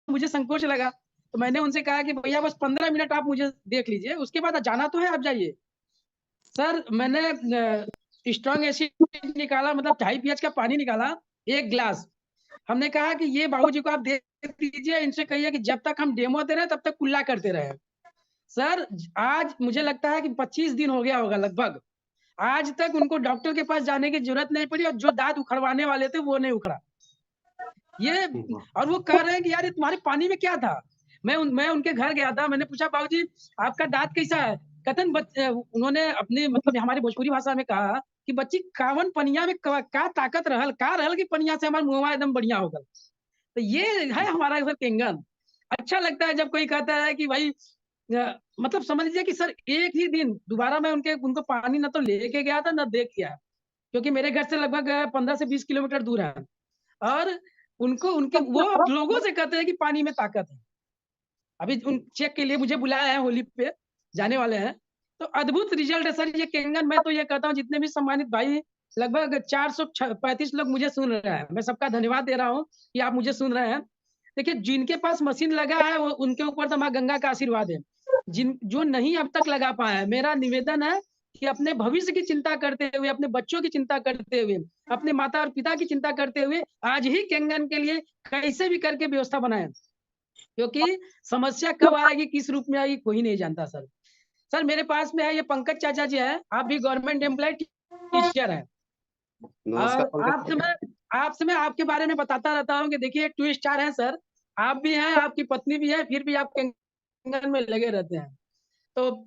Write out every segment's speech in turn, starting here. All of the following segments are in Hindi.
मुझे संकोच लगा, तो मैंने उनसे कहा कि भैया बस 15 मिनट आप मुझे देख लीजिए, उसके बाद जाना तो है, आप जाइए। सर मैंने स्ट्रांग एसिड निकाला, मतलब 2.5 pH का पानी निकाला, 1 ग्लास। हमने कहा कि ये बाबूजी को आप दे दीजिए, इनसे कहिए कि जब तक हम डेमो दे रहे हैं तब तक कुल्ला करते रहे। सर आज मुझे लगता है कि 25 दिन हो गया होगा लगभग, आज तक उनको डॉक्टर के पास जाने की जरूरत नहीं पड़ी, और जो दांत उखड़वाने वाले थे वो नहीं उखड़ा। ये और वो कह रहे हैं कि यार ये तुम्हारे पानी में क्या था? मैं उनके घर गया था, मैंने पूछा बाबूजी आपका दांत कैसा है? कथन उन्होंने अपनी मतलब हमारी भोजपुरी भाषा में कहा कि बच्ची कावन पनिया में का ताकत रहल, का रहल की पनिया से हमार मुंहवा एकदम बढ़िया हो गल। तो ये है हमारा सर केंगन। अच्छा लगता है जब कोई कहता है कि भाई मतलब समझ लीजिए कि सर एक ही दिन दोबारा मैं उनको पानी ना तो लेके गया था ना दे के आया, क्योंकि मेरे घर से लगभग 15 से 20 किलोमीटर दूर है, और उनको उनके वो लोगों से कहते हैं कि पानी में ताकत है। अभी उन चेक के लिए मुझे बुलाया है, होली पे जाने वाले हैं, तो अद्भुत रिजल्ट है सर ये केंगन। मैं तो ये कहता हूँ जितने भी सम्मानित भाई, लगभग 435 लोग मुझे सुन रहे हैं, मैं सबका धन्यवाद दे रहा हूँ कि आप मुझे सुन रहे हैं। देखिए जिनके पास मशीन लगा है वो उनके ऊपर तो माँ गंगा का आशीर्वाद है। जिन जो नहीं अब तक लगा पाए हैं, मेरा निवेदन है कि अपने भविष्य की चिंता करते हुए, अपने बच्चों की चिंता करते हुए, अपने माता और पिता की चिंता करते हुए आज ही केंगन के लिए कैसे भी करके व्यवस्था बनाए, क्योंकि समस्या कब आएगी किस रूप में आएगी कोई नहीं जानता सर। सर मेरे पास में है ये पंकज चाचा जी है, आप भी गवर्नमेंट एम्प्लॉय टीचर है, नमस्कार और पंकज। आपसे मैं आपके बारे में बताता रहता हूँ कि देखिए 2 स्टार है सर, आप भी हैं, आपकी पत्नी भी है, फिर भी आप केंगन में लगे रहते हैं। तो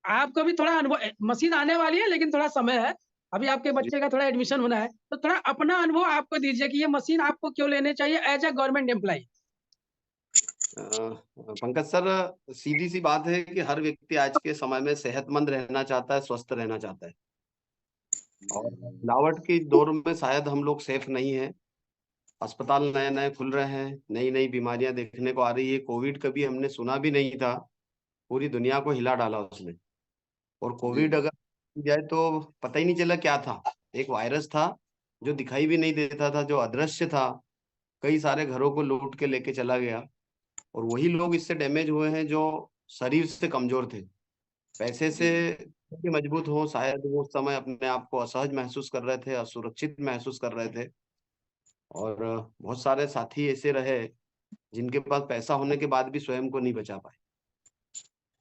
आपको भी थोड़ा अनुभव, मशीन आने वाली है लेकिन थोड़ा समय है, अभी आपके जी बच्चे का थोड़ा एडमिशन होना है, तो थोड़ा अपना अनुभव आपको दीजिए कि ये मशीन आपको क्यों लेने चाहिए as a government employ. Pankaj sir, सीधी सी बात है कि हर व्यक्ति आज के समय में सेहतमंद रहना चाहता है, स्वस्थ रहना चाहता है, और मिलावट की दौर में शायद हम लोग सेफ नहीं है। अस्पताल नए नए खुल रहे हैं, नई नई बीमारियां देखने को आ रही है। कोविड कभी हमने सुना भी नहीं था, पूरी दुनिया को हिला डाला उसने। और कोविड अगर जाए तो पता ही नहीं चला क्या था। एक वायरस था जो दिखाई भी नहीं देता था, जो अदृश्य था, कई सारे घरों को लूट के लेके चला गया। और वही लोग इससे डैमेज हुए हैं जो शरीर से कमजोर थे। पैसे से भी मजबूत हो, शायद वो उस समय अपने आप को असहज महसूस कर रहे थे, असुरक्षित महसूस कर रहे थे। और बहुत सारे साथी ऐसे रहे जिनके पास पैसा होने के बाद भी स्वयं को नहीं बचा पाए।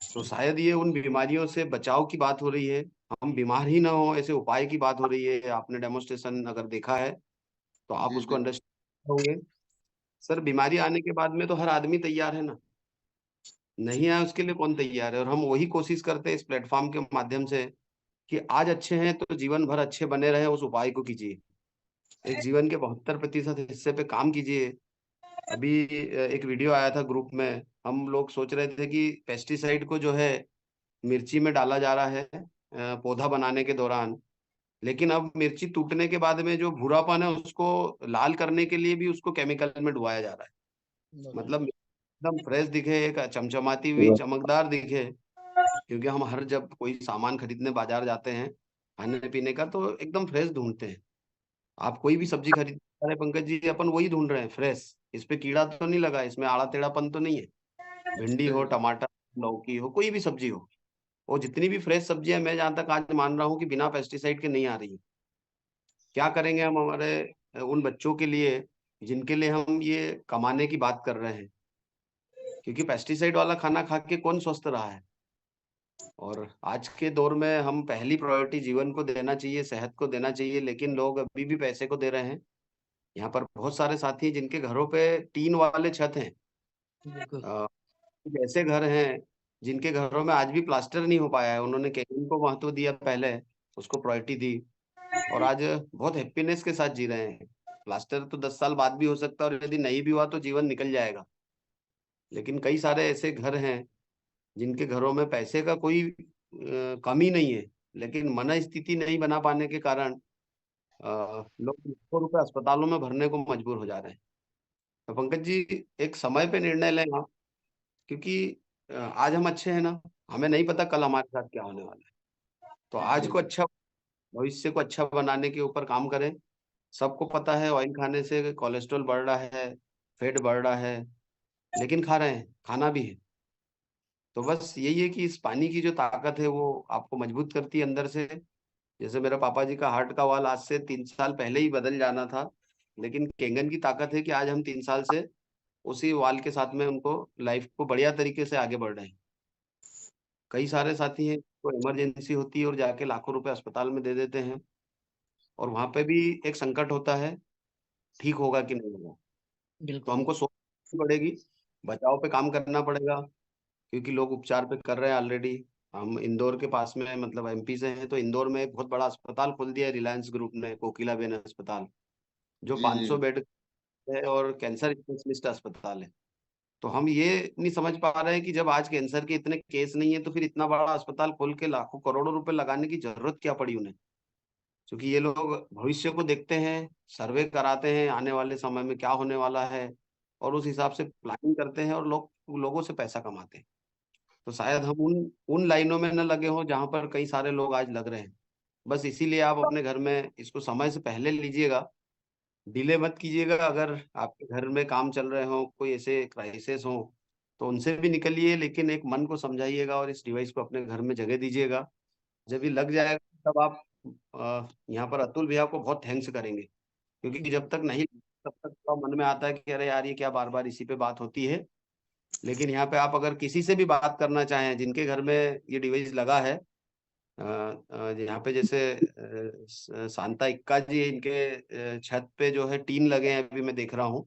तो शायद ये उन बीमारियों से बचाव की बात हो रही है, हम बीमार ही ना हो ऐसे उपाय की बात हो रही है। आपने डेमोन्स्ट्रेशन अगर देखा है तो आप उसको अंडरस्टैंड होंगे। सर, बीमारी आने के बाद में तो हर आदमी तैयार है ना, नहीं आए उसके लिए कौन तैयार है। और हम वही कोशिश करते हैं इस प्लेटफॉर्म के माध्यम से कि आज अच्छे हैं तो जीवन भर अच्छे बने रहे, उस उपाय को कीजिए। एक जीवन के 72% हिस्से पे काम कीजिए। अभी एक वीडियो आया था ग्रुप में, हम लोग सोच रहे थे कि पेस्टिसाइड को जो है मिर्ची में डाला जा रहा है पौधा बनाने के दौरान, लेकिन अब मिर्ची टूटने के बाद में जो भूरापन है उसको लाल करने के लिए भी उसको केमिकल में डुबाया जा रहा है। मतलब एकदम फ्रेश दिखे, एक चमचमाती हुई चमकदार दिखे। क्योंकि हम हर जब कोई सामान खरीदने बाजार जाते हैं खाने पीने का तो एकदम फ्रेश ढूंढते हैं। आप कोई भी सब्जी खरीद रहे हैं पंकज जी, अपन वही ढूंढ रहे हैं फ्रेश। इस पे कीड़ा तो नहीं लगा, इसमें आड़ा टेढ़ापन तो नहीं है। भिंडी हो, टमाटर, लौकी हो, कोई भी सब्जी हो, और जितनी भी फ्रेश सब्जियां मैं जहां तक आज मान रहा हूँ कि बिना पेस्टिसाइड के नहीं आ रही। क्या करेंगे हम हमारे उन बच्चों के लिए जिनके लिए हम ये कमाने की बात कर रहे हैं? क्योंकि पेस्टिसाइड वाला खाना खा के कौन स्वस्थ रहा है। और आज के दौर में हम पहली प्रायोरिटी जीवन को देना चाहिए, सेहत को देना चाहिए, लेकिन लोग अभी भी पैसे को दे रहे हैं। यहाँ पर बहुत सारे साथी हैं जिनके घरों पे टीन वाले छत हैं। बिल्कुल। अ, कुछ ऐसे घर हैं जिनके घरों में आज भी प्लास्टर नहीं हो पाया है। उन्होंने केबिन को महत्व दिया पहले, उसको प्रायोरिटी दी, और आज बहुत हैप्पीनेस के साथ जी रहे हैं। प्लास्टर तो 10 साल बाद भी हो सकता है, और यदि नहीं भी हुआ तो जीवन निकल जाएगा। लेकिन कई सारे ऐसे घर हैं जिनके घरों में पैसे का कोई कमी नहीं है, लेकिन मन स्थिति नहीं बना पाने के कारण लोग लाखों रुपए अस्पतालों में भरने को मजबूर हो जा रहे हैं। तो पंकज जी, एक समय पे निर्णय लें आप, क्योंकि आज हम अच्छे हैं ना, हमें नहीं पता कल हमारे साथ क्या होने वाला है। तो आज को अच्छा, भविष्य को अच्छा बनाने के ऊपर काम करें। सबको पता है ऑयल खाने से कोलेस्ट्रॉल बढ़ रहा है, फैट बढ़ रहा है, लेकिन खा रहे हैं, खाना भी है। तो बस यही है कि इस पानी की जो ताकत है वो आपको मजबूत करती है अंदर से। जैसे मेरे पापा जी का हार्ट का वाल आज से 3 साल पहले ही बदल जाना था, लेकिन केंगन की ताकत है कि आज हम 3 साल से उसी वाल के साथ में उनको लाइफ को बढ़िया तरीके से आगे बढ़ रहे हैं। कई सारे साथी हैं तो इमरजेंसी होती है और जाके लाखों रुपए अस्पताल में दे देते हैं, और वहां पे भी एक संकट होता है, ठीक होगा कि नहीं होगा। तो बिल्कुल। हमको सोचनी पड़ेगी, बचाव पे काम करना पड़ेगा, क्योंकि लोग उपचार पे कर रहे हैं ऑलरेडी। हम इंदौर के पास में, मतलब एमपी से हैं, तो इंदौर में एक बहुत बड़ा अस्पताल खोल दिया है रिलायंस ग्रुप ने, कोकिलाबेन अस्पताल, जो जी 500 बेड है और कैंसर स्पेशलिस्ट अस्पताल है। तो हम ये नहीं समझ पा रहे हैं कि जब आज कैंसर के इतने केस नहीं है तो फिर इतना बड़ा अस्पताल खोल के लाखों करोड़ों रुपए लगाने की जरूरत क्या पड़ी उन्हें। क्योंकि ये लोग भविष्य को देखते हैं, सर्वे कराते हैं आने वाले समय में क्या होने वाला है, और उस हिसाब से प्लानिंग करते हैं, और लोगों से पैसा कमाते हैं। तो शायद हम उन लाइनों में न लगे हों जहां पर कई सारे लोग आज लग रहे हैं। बस इसीलिए आप अपने घर में इसको समय से पहले लीजिएगा, डिले मत कीजिएगा। अगर आपके घर में काम चल रहे हो, कोई ऐसे क्राइसिस हो, तो उनसे भी निकलिए, लेकिन एक मन को समझाइएगा और इस डिवाइस को अपने घर में जगह दीजिएगा। जब ये लग जाएगा तब आप यहाँ पर अतुल भैया को बहुत थैंक्स करेंगे, क्योंकि जब तक नहीं तब तक तो मन में आता है कि अरे यार ये क्या बार बार इसी पे बात होती है। लेकिन यहाँ पे आप अगर किसी से भी बात करना चाहें जिनके घर में ये डिवाइस लगा है, यहाँ पे जैसे शांता इक्का जी, इनके छत पे जो है टीन लगे हैं, अभी मैं देख रहा हूँ।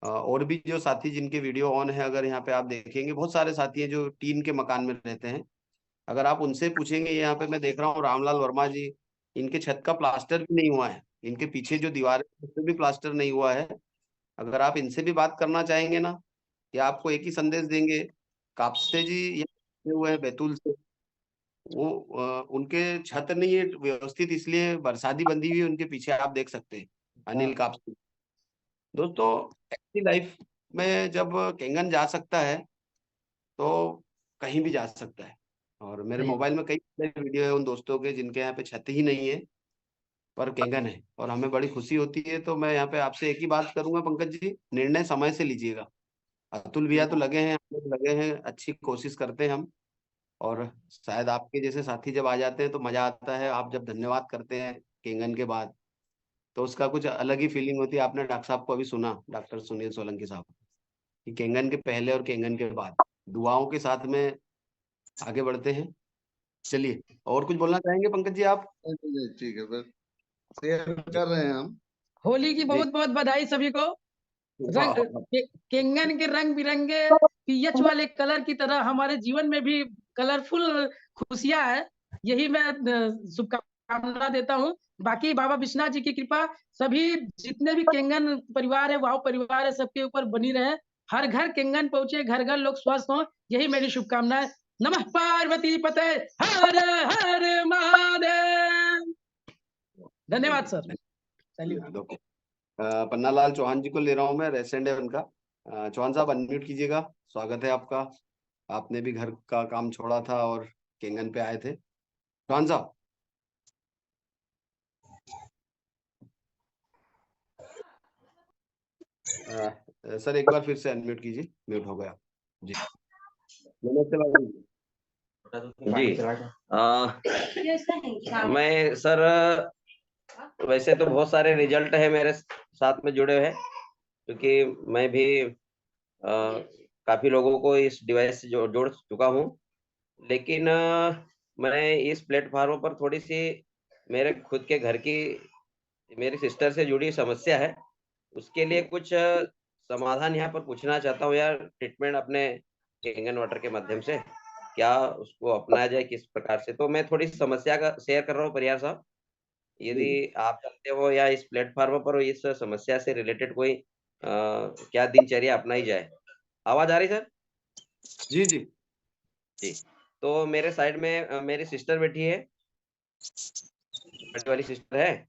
और भी जो साथी जिनके वीडियो ऑन है, अगर यहाँ पे आप देखेंगे बहुत सारे साथी हैं जो टीन के मकान में रहते हैं। अगर आप उनसे पूछेंगे, यहाँ पे मैं देख रहा हूँ रामलाल वर्मा जी, इनके छत का प्लास्टर भी नहीं हुआ है, इनके पीछे जो दीवार है उस पे भी प्लास्टर नहीं हुआ है। अगर आप इनसे भी बात करना चाहेंगे ना, या आपको एक ही संदेश देंगे, कापसे जी ये हुए हैं बैतूल से, वो उनके छत नहीं है व्यवस्थित, इसलिए बरसाती बंदी हुई है उनके पीछे, आप देख सकते हैं, अनिल कापसे। दोस्तों, ऐसी लाइफ में जब केंगन जा सकता है तो कहीं भी जा सकता है। और मेरे सही बात। मोबाइल में कई सारे वीडियो है उन दोस्तों के जिनके यहाँ पे छत ही नहीं है पर केंगन है, और हमें बड़ी खुशी होती है। तो मैं यहाँ पे आपसे एक ही बात करूंगा पंकज जी, निर्णय समय से लीजिएगा। अतुल भैया तो लगे हैं, हम लोग लगे हैं, अच्छी कोशिश करते हैं हम। और शायद आपके जैसे साथी जब आ जाते हैं तो मजा आता है, आप जब धन्यवाद करते हैं केंगन के बाद, तो उसका कुछ अलग ही फीलिंग होती है। आपने डॉक्टर साहब को अभी सुना, डॉक्टर सुनील सोलंकी साहब, कि केंगन के पहले और केंगन के बाद दुआओं के साथ में आगे बढ़ते हैं। चलिए, और कुछ बोलना चाहेंगे पंकज जी आप? ठीक है, बस शेयर कर रहे हैं हम। होली की जी। बहुत बहुत बधाई सभी को। हाँ, रंग केंगन के रंग बिरंगे पीएच वाले कलर की तरह हमारे जीवन में भी कलरफुल खुशियां है। यही मैं शुभकामना देता हूँ। बाकी बाबा विश्वनाथ जी की कृपा सभी जितने भी केंगन परिवार है, वाव परिवार है, सबके ऊपर बनी रहे। हर घर केंगन पहुंचे, घर घर लोग स्वस्थ हों, यही मेरी शुभकामना है। नमः पार्वती पते, हर हर महादेव। धन्यवाद sir. Salute. Okay. Pannalal Chauhan ji को ले रहा हूँ मैं, रेसेंड है उनका। चौहान साहब अनम्यूट कीजिएगा, स्वागत है आपका। आपने भी घर का काम छोड़ा था और केंगन पे आए थे, चौहान साहब। सर एक बार फिर से अनम्यूट कीजिए, म्यूट हो गया जी। नमस्ते बाबू जी। मैं सर, वैसे तो बहुत सारे रिजल्ट है मेरे साथ में जुड़े हैं, क्योंकि मैं भी काफी लोगों को इस डिवाइस से जोड़ चुका हूँ। लेकिन मैं इस प्लेटफॉर्म पर थोड़ी सी मेरे खुद के घर की, मेरी सिस्टर से जुड़ी समस्या है, उसके लिए कुछ समाधान यहाँ पर पूछना चाहता हूँ यार। ट्रीटमेंट अपने केंगन वाटर के माध्यम से क्या उसको अपनाया जाए, किस प्रकार से? तो मैं थोड़ी समस्या का शेयर कर रहा हूँ परियार साहब, यदि आप जानते हो या इस प्लेटफॉर्म पर इस समस्या से रिलेटेड कोई क्या दिनचर्या अपनाई जाए। आवाज आ रही सर? जी जी जी। तो मेरे साइड में मेरी सिस्टर बैठी है, बड़ी वाली सिस्टर है,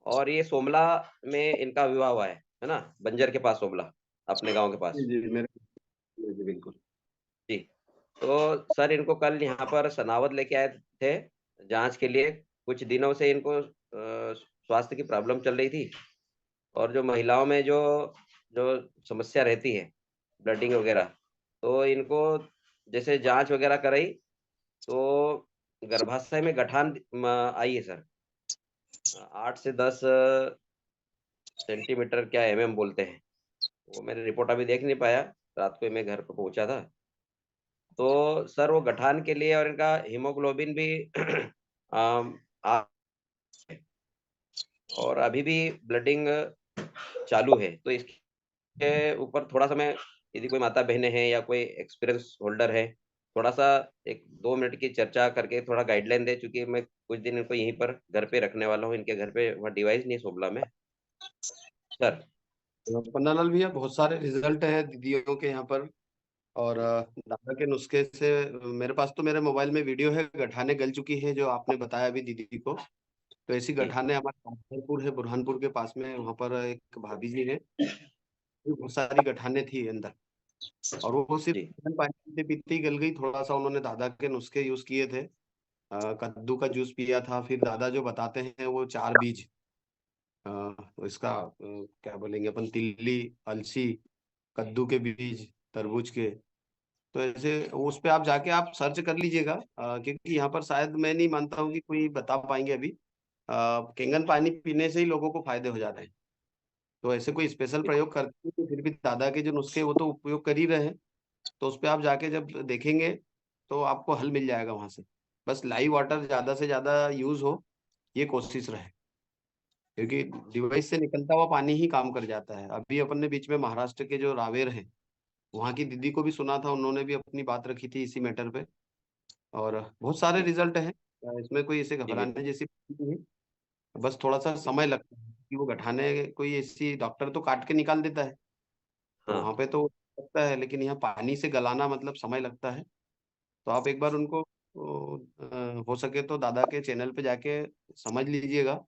और ये सोमला में इनका विवाह हुआ है ना, बंजर के पास सोमला, अपने गांव के पास। जी जी, जी बिल्कुल। जी। तो सर इनको कल यहाँ पर सनावद लेके आए थे जांच के लिए। कुछ दिनों से इनको स्वास्थ्य की प्रॉब्लम चल रही थी, और जो महिलाओं में जो जो समस्या रहती है ब्लडिंग वगैरह, तो इनको जैसे जांच वगैरह कराई तो गर्भाशय में गठान आई है सर। 8 से 10 सेंटीमीटर क्या mm बोलते हैं, वो मैंने रिपोर्ट अभी देख नहीं पाया, रात को मैं घर पे पहुंचा था। तो सर वो गठान के लिए और इनका हीमोग्लोबिन भी आ, और अभी भी ब्लडिंग चालू है, तो इसके ऊपर थोड़ा सा मैं, यदि कोई माता बहनें हैं या कोई एक्सपीरियंस होल्डर है, थोड़ा सा 1-2 मिनट की चर्चा करके थोड़ा गाइडलाइन दे, क्योंकि मैं कुछ दिन इनको यहीं पर घर पे रखने वाला हूँ, इनके घर पे वहाँ डिवाइस नहीं है सोबला में सर। पन्नालाल भैया, बहुत सारे रिजल्ट है दीदियों के यहाँ पर, और दादा के नुस्खे से मेरे पास तो मेरे मोबाइल में वीडियो है, गठाने गल चुकी है जो आपने बताया अभी दीदी को। तो ऐसी जी। गठाने हमारे बुरहानपुर है, बुरहानपुर के पास में, वहाँ पर एक भाभी जी है, बहुत सारी गठाने थी अंदर, और वो सिर्फ जी। गर्म पानी पीते पीते ही गल गई। थोड़ा सा उन्होंने दादा के नुस्खे यूज किए थे, कद्दू का जूस पिया था, फिर दादा जो बताते हैं वो 4 बीज, इसका क्या बोलेंगे अपन, तिल्ली, अलसी, कद्दू के बीज, तरबूज के। तो ऐसे उस पे आप जाके आप सर्च कर लीजिएगा, क्योंकि यहाँ पर शायद मैं नहीं मानता हूँ कि कोई बता पाएंगे अभी। केंगन पानी पीने से ही लोगों को फायदे हो जाते हैं। तो ऐसे कोई स्पेशल प्रयोग करते हैं तो फिर भी दादा के जो नुस्खे वो तो उपयोग कर ही रहे हैं। तो उस पे आप जाके जब देखेंगे तो आपको हल मिल जाएगा वहां से। बस लाइव वाटर ज्यादा से ज्यादा यूज हो, ये कोशिश रहे, क्योंकि डिवाइस से निकलता हुआ पानी ही काम कर जाता है। अभी अपन ने बीच में महाराष्ट्र के जो रावेर हैं, वहाँ की दीदी को भी सुना था, उन्होंने भी अपनी बात रखी थी इसी मैटर पे, और बहुत सारे जी। रिजल्ट हैं। इसमें कोई ऐसे जी घबराने बिल्कुल। जैसी बात नहीं है, बस थोड़ा सा समय लगता है कि वो गठाने, कोई ऐसी डॉक्टर तो काट के निकाल देता है, तो हाँ। वहां पे तो लगता है, लेकिन यहाँ पानी से गलाना मतलब समय लगता है। तो आप एक बार उनको हो सके तो दादा के चैनल पे जाके समझ लीजिएगा,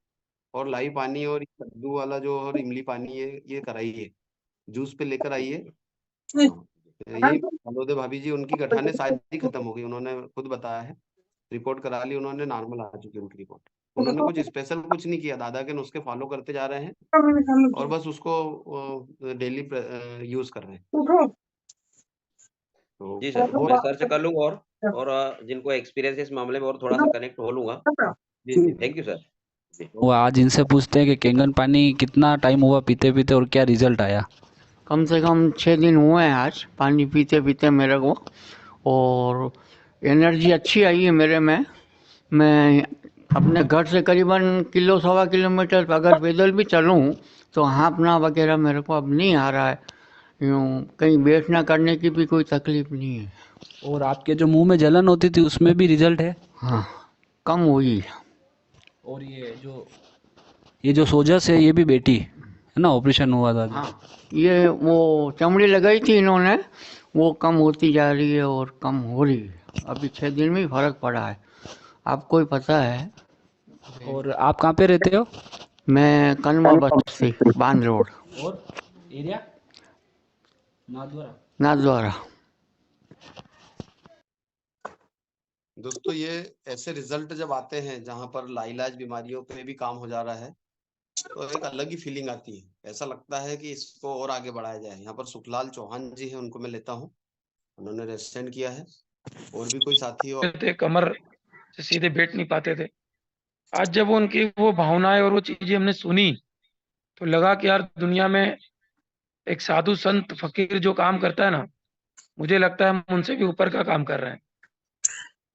और लाइव पानी और कद्दू वाला जो और इमली पानी ये कराइए, जूस पे लेकर आइए। हाँ, यही फलोदे भाभी जी, उनकी गठाने शायद ही खत्म हो गई, उन्होंने खुद बताया है। रिपोर्ट करा ली उन्होंने, नॉर्मल आ चुकी है उनकी रिपोर्ट। उन्होंने कुछ स्पेशल कुछ नहीं किया, दादा के नुस्खे फॉलो करते जा रहे हैं, और बस उसको डेली यूज कर रहे हैं। तो जी सर, हो मैं सर्च कर लूंगा और जिनको एक्सपीरियंस है इस मामले में और थोड़ा सा कनेक्ट हो लूंगा। जी जी, थैंक यू सर। जी। वो आज इनसे पूछते हैं कि केंगन पानी कितना टाइम हुआ पीते पीते और क्या रिजल्ट आया। कम से कम 6 दिन हुए हैं आज पानी पीते पीते मेरे को, और एनर्जी अच्छी आई है मेरे में। मैं अपने घर से करीबन 1-1.25 किलोमीटर अगर पैदल भी चलूँ तो हाँफना वगैरह मेरे को अब नहीं आ रहा है। यूँ कहीं बैठना करने की भी कोई तकलीफ नहीं है। और आपके जो मुंह में जलन होती थी उसमें भी रिजल्ट है। हाँ, कम हुई। और ये जो सोजस है ये भी बेटी है ना, ऑपरेशन हुआ था। हाँ, ये वो चमड़ी लगाई थी इन्होंने, वो कम होती जा रही है और कम हो रही है। अभी 6 दिन में ही फर्क पड़ा है। आपको ही पता है। और आप कहाँ पे रहते हो? मैं कनवा बस्ती, बांध रोड, और एरिया नाथद्वारा। नाथद्वारा। दोस्तों, ये ऐसे रिजल्ट जब आते हैं जहां पर लाइलाज बीमारियों पे भी काम हो जा रहा है, तो एक अलग ही फीलिंग आती है। ऐसा लगता है कि इसको और आगे बढ़ाया जाए। यहाँ पर सुखलाल चौहान जी हैं, उनको मैं लेता हूँ, उन्होंने रेजिस्टेंट किया है, और भी कोई साथी और थे, कमर से सीधे बैठ नहीं पाते थे। आज जब उनकी वो भावनाएं और वो चीजें हमने सुनी तो लगा कि यार दुनिया में एक साधु संत फकीर जो काम करता है ना, मुझे लगता है हम उनसे भी ऊपर का काम कर रहे हैं,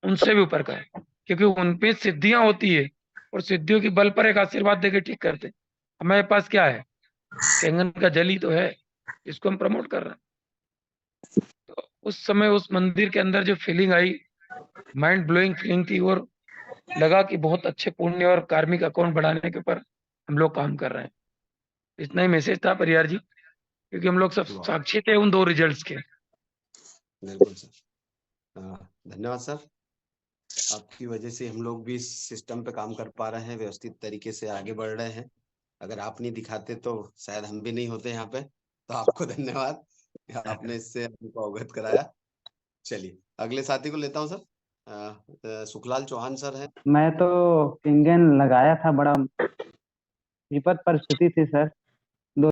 उनसे भी ऊपर का है, क्योंकि उनपे सिद्धियां होती है और सिद्धियों की बल पर एक आशीर्वाद देके ठीक करते हैं। हमारे पास क्या है? केंगन का जल ही तो है, इसको हम प्रमोट कर रहे हैं। तो उस समय उस मंदिर के अंदर जो फीलिंग आई, माइंड ब्लोइंग फीलिंग थी, और लगा कि बहुत अच्छे पुण्य और कार्मिक अकाउंट बढ़ाने के ऊपर हम लोग काम कर रहे हैं। इतना ही मैसेज था परियार जी, क्योंकि हम लोग सब साक्षी थे उन 2 रिजल्ट्स के। बिल्कुल सर, धन्यवाद सर। आपकी वजह से हम लोग भी इस सिस्टम पे काम कर पा रहे हैं, व्यवस्थित तरीके से आगे बढ़ रहे हैं। अगर आप नहीं दिखाते तो शायद हम भी नहीं होते यहाँ पे। तो आपको धन्यवाद, आपने इससे हमको अवगत कराया। चलिए अगले साथी को लेता हूँ सर। सुखलाल चौहान सर हैं। मैं तो केंगन लगाया था, बड़ा विपद परिस्थिति थी सर,